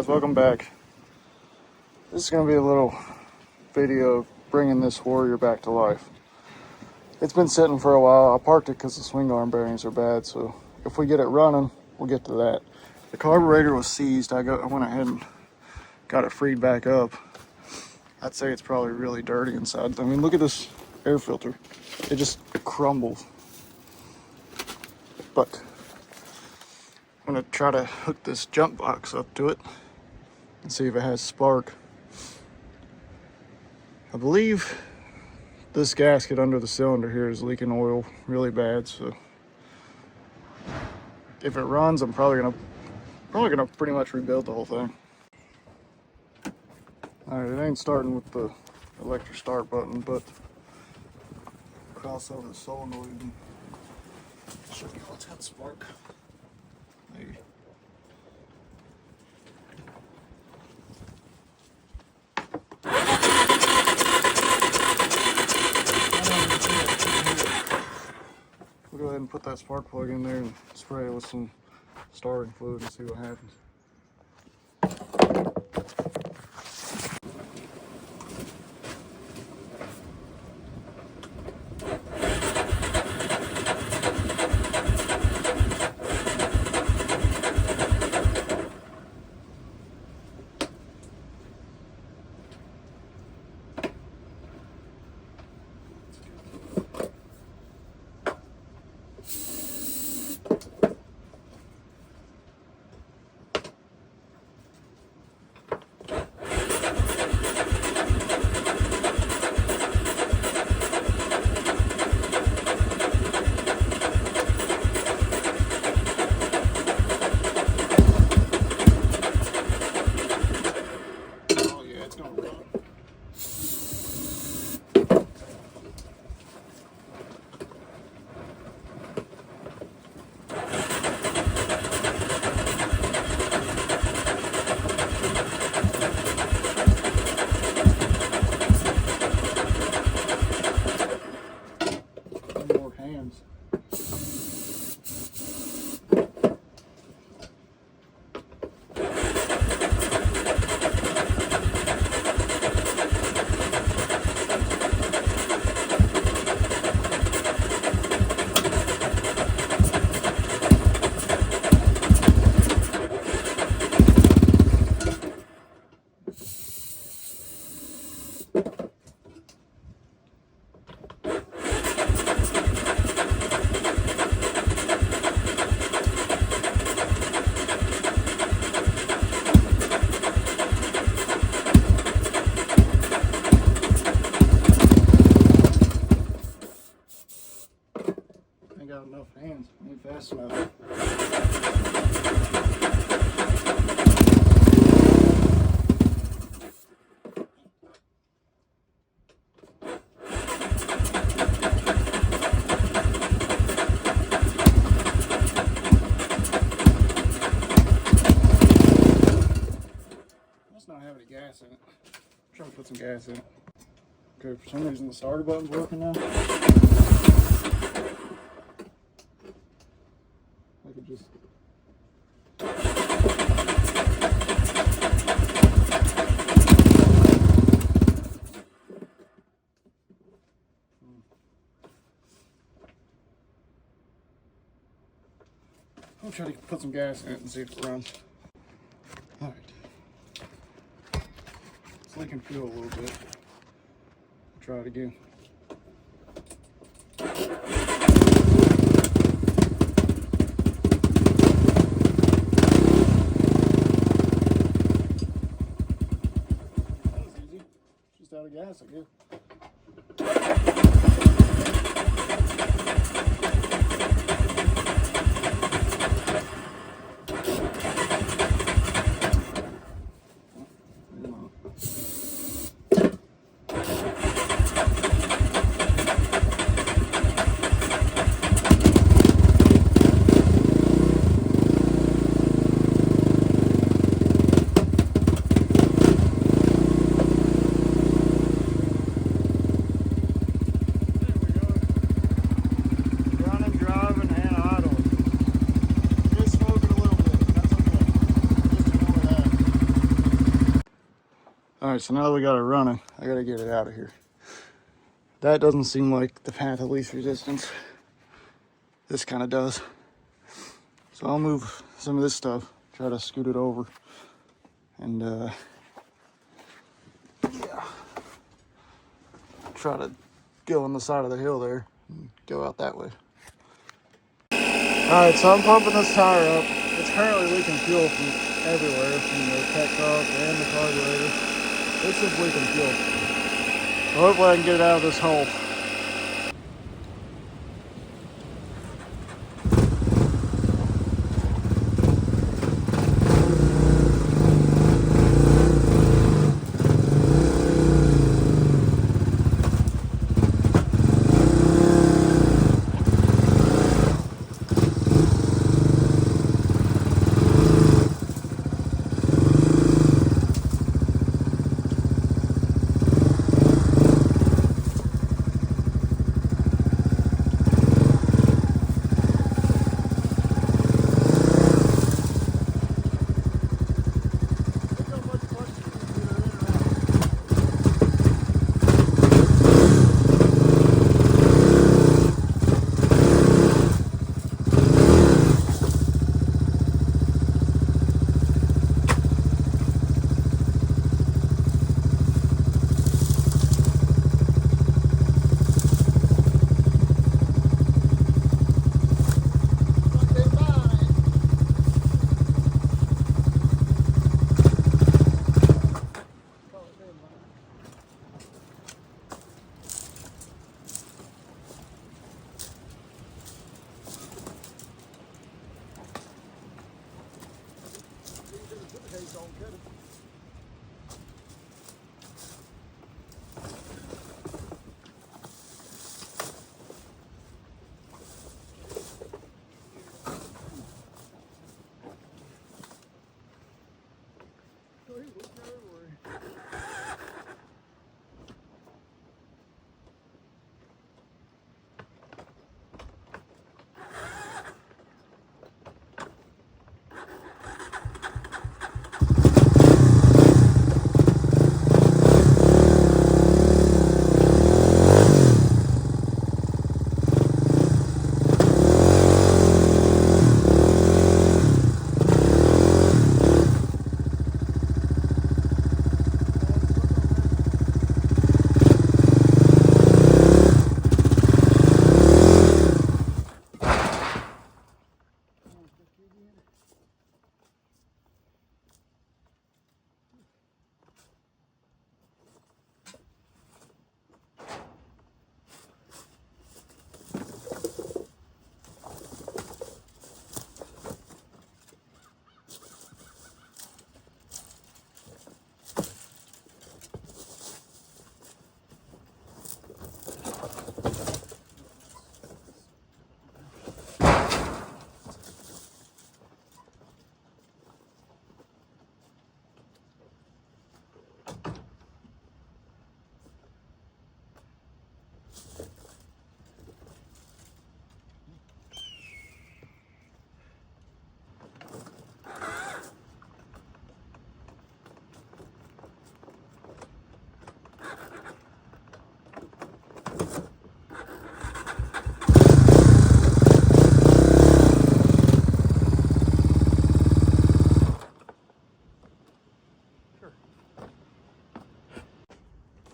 welcome back. This is going to be a little video of bringing this Warrior back to life. It's been sitting for a while. I parked it because the swing arm bearings are bad, so if we get it running, we'll get to that. The carburetor was seized. I went ahead and got it freed back up. I'd say it's probably really dirty inside. I mean, look at this air filter. It just crumbles. But I'm going to try to hook this jump box up to it and see if it has spark. I believe this gasket under the cylinder here is leaking oil really bad, so if it runs, I'm probably gonna pretty much rebuild the whole thing. Alright, it ain't starting with the electric start button, but cross over the solenoid and show you what's got spark. Maybe. We'll go ahead and put that spark plug in there and spray it with some starting fluid and see what happens. Got enough hands, ain't fast enough. Must not have any gas in it. I'm trying to put some gas in it. Okay, for some reason the starter button's working now. I could just I'll try to put some gas in it and see if it runs. Alright. It's leaking fuel a little bit. I'll try it again. Out of gas, I guess. All right, so now that we got it running, I gotta get it out of here. That doesn't seem like the path of least resistance. This kind of does. So I'll move some of this stuff, try to scoot it over, and yeah, try to go on the side of the hill there and go out that way. All right, so I'm pumping this tire up. It's currently leaking fuel from everywhere, from the petcock and the carburetor. It's just leaking fuel. So hopefully I can get it out of this hole.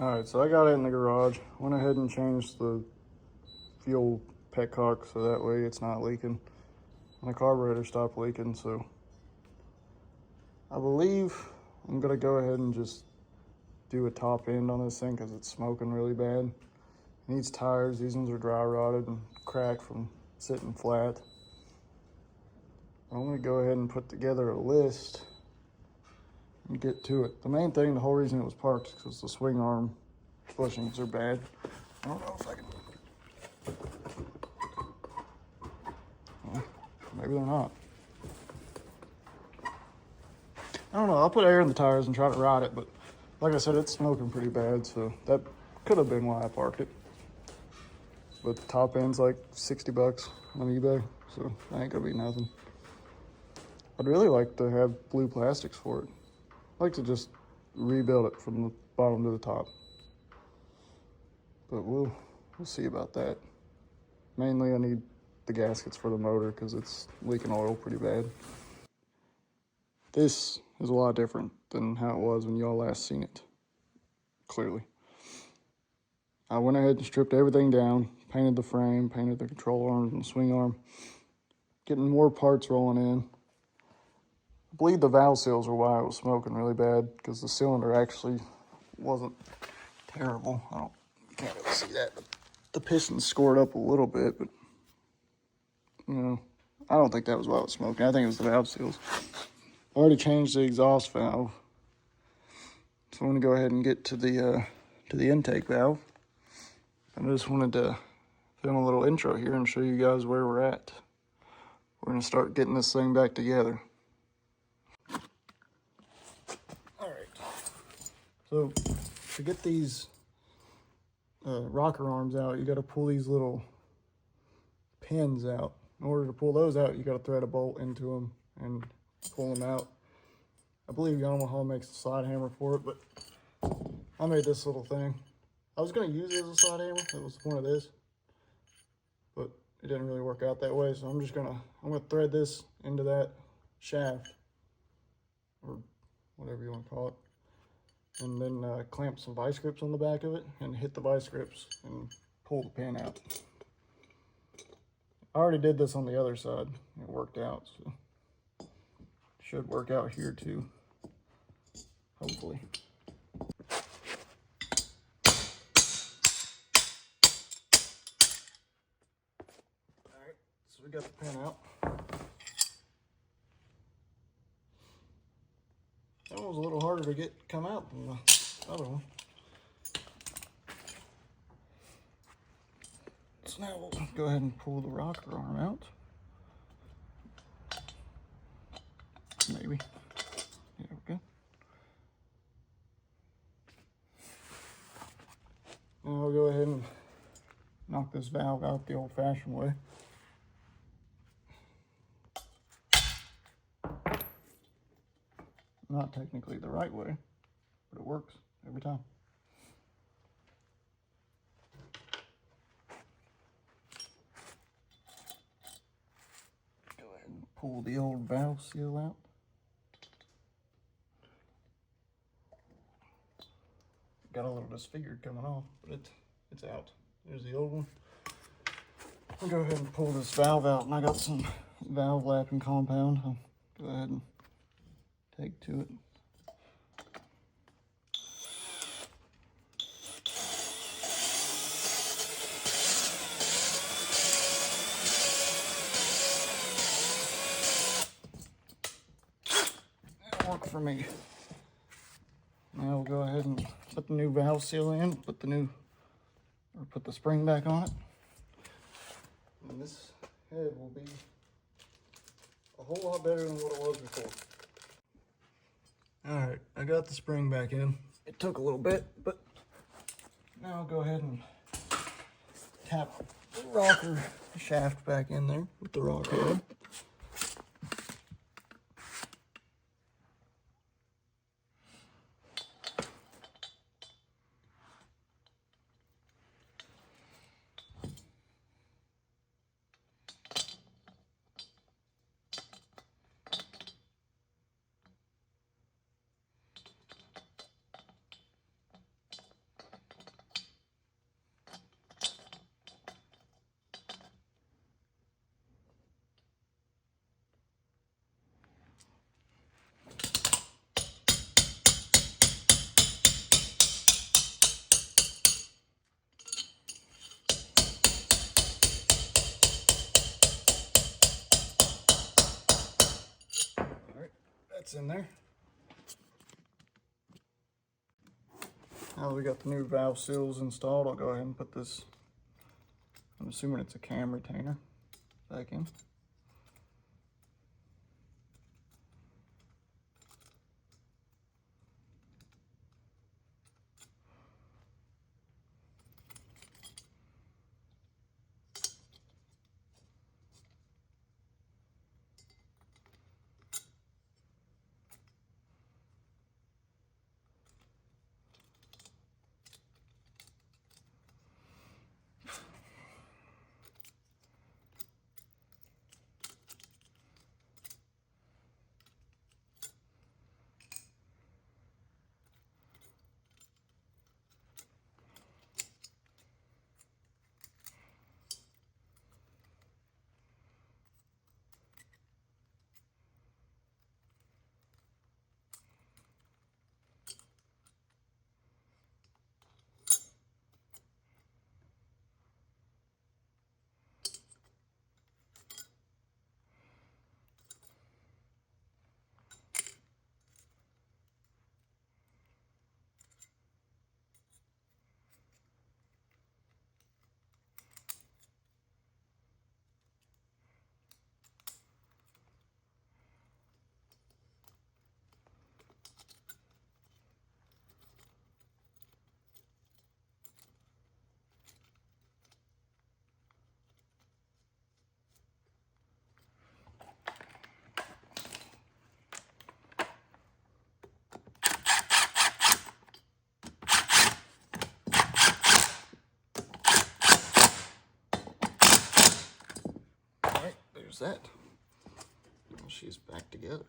All right, so I got it in the garage. Went ahead and changed the fuel petcock so that way it's not leaking. And the carburetor stopped leaking, so I believe I'm gonna go ahead and just do a top end on this thing because it's smoking really bad. It needs tires. These ones are dry rotted and cracked from sitting flat. I'm gonna go ahead and put together a list and get to it. The main thing, the whole reason it was parked is because the swing arm bushings are bad. I don't know if I can. Well, maybe they're not. I don't know. I'll put air in the tires and try to ride it, but like I said, it's smoking pretty bad, so that could have been why I parked it. But the top end's like 60 bucks on eBay, so that ain't gonna be nothing. I'd really like to have blue plastics for it. I like to just rebuild it from the bottom to the top. But we'll see about that. Mainly I need the gaskets for the motor because it's leaking oil pretty bad. This is a lot different than how it was when y'all last seen it, clearly. I went ahead and stripped everything down, painted the frame, painted the control arms and the swing arm, getting more parts rolling in. I believe the valve seals are why it was smoking really bad, because the cylinder actually wasn't terrible. You can't really see that, but the piston scored up a little bit, but you know, I don't think that was why it was smoking. I think it was the valve seals. I already changed the exhaust valve, so I'm gonna go ahead and get to the intake valve. I just wanted to film a little intro here and show you guys where we're at. We're gonna start getting this thing back together. All right. So to get these rocker arms out, you got to pull these little pins out. In order to pull those out, you got to thread a bolt into them and pull them out. I believe Yamaha makes a slide hammer for it, but I made this little thing. I was going to use it as a slide hammer. That was the point of this, but it didn't really work out that way. So I'm gonna thread this into that shaft, or whatever you want to call it, and then clamp some vice grips on the back of it and hit the vice grips and pull the pin out. I already did this on the other side. It worked out, so it should work out here too, hopefully. All right, so we got the pin out. That one was a little harder to come out than the other one. So now we'll go ahead and pull the rocker arm out. Maybe. Yeah, we're good. Now I'll go ahead and knock this valve out the old-fashioned way. Not technically the right way, but it works every time. Go ahead and pull the old valve seal out. Got a little disfigured coming off, but it's out. There's the old one. I'll go ahead and pull this valve out, and I got some valve lapping compound. I'll go ahead and take to it. That'll work for me. Now we'll go ahead and put the new valve seal in, put the spring back on it. And this head will be a whole lot better than what it was before. All right, I got the spring back in. It took a little bit, but now I'll go ahead and tap the rocker shaft back in there with the rocker head. That's in there. Now that we got the new valve seals installed, I'll go ahead and put this, I'm assuming it's a cam retainer, back in. there's that. Now she's back together.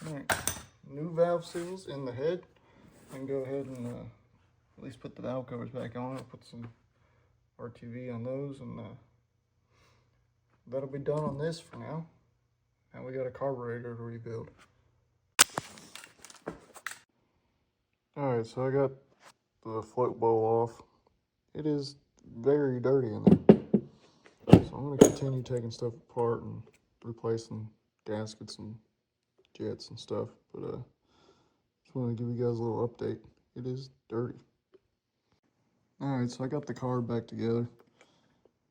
Alright, new valve seals in the head. I can go ahead and at least put the valve covers back on. I'll put some RTV on those, and that'll be done on this for now. Now we got a carburetor to rebuild. Alright, so I got the float bowl off. It is very dirty in there. So I'm going to continue taking stuff apart and replacing gaskets and jets and stuff. But just wanted to give you guys a little update. It is dirty. Alright, so I got the car back together.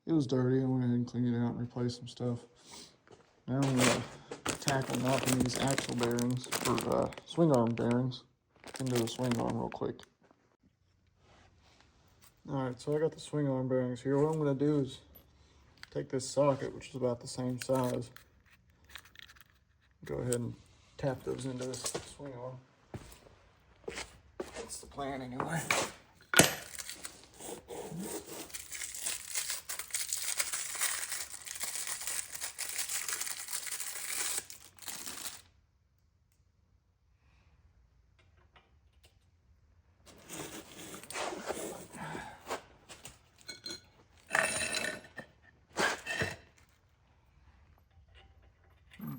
It was dirty. I went ahead and cleaned it out and replaced some stuff. Now I'm going to tackle knocking these axle bearings, or swing arm bearings, into the swing arm real quick. Alright, so I got the swing arm bearings here. What I'm going to do is take this socket, which is about the same size, go ahead and tap those into this swing arm. That's the plan anyway.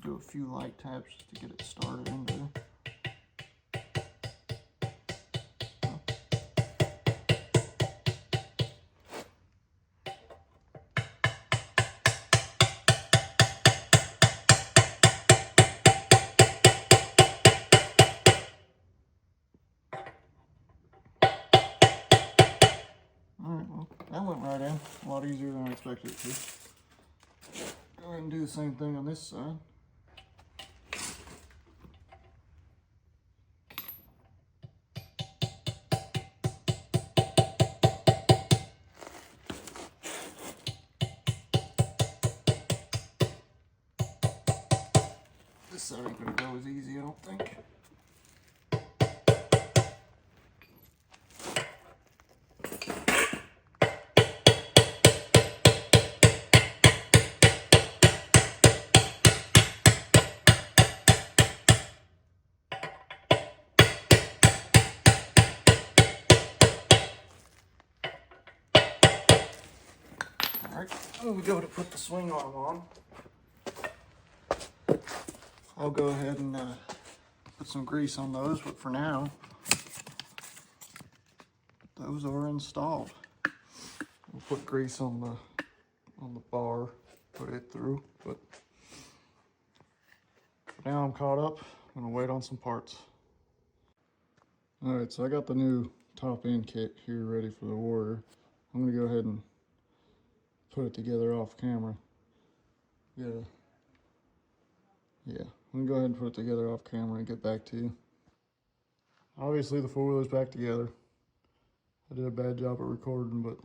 Do a few light taps just to get it started in there. Alright, well, that went right in. A lot easier than I expected it to. Go ahead and do the same thing on this side. This side ain't gonna go as easy, I don't think. Alright, when we go to put the swing arm on, I'll go ahead and put some grease on those, but for now, those are installed. We'll put grease on the bar, put it through, but for now I'm caught up. I'm gonna wait on some parts. Alright, so I got the new top end kit here ready for the Warrior. I'm gonna go ahead and put it together off camera. Yeah, I'm gonna go ahead and put it together off camera and get back to you. Obviously the four-wheeler's back together. I did a bad job at recording, but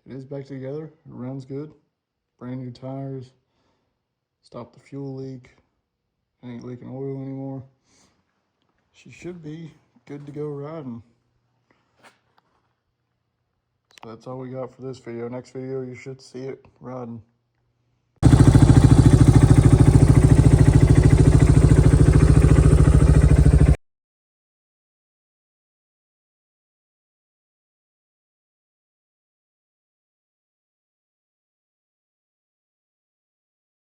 it is back together. It runs good. Brand new tires. Stopped the fuel leak. I ain't leaking oil anymore. She should be good to go riding. So that's all we got for this video. Next video you should see it riding.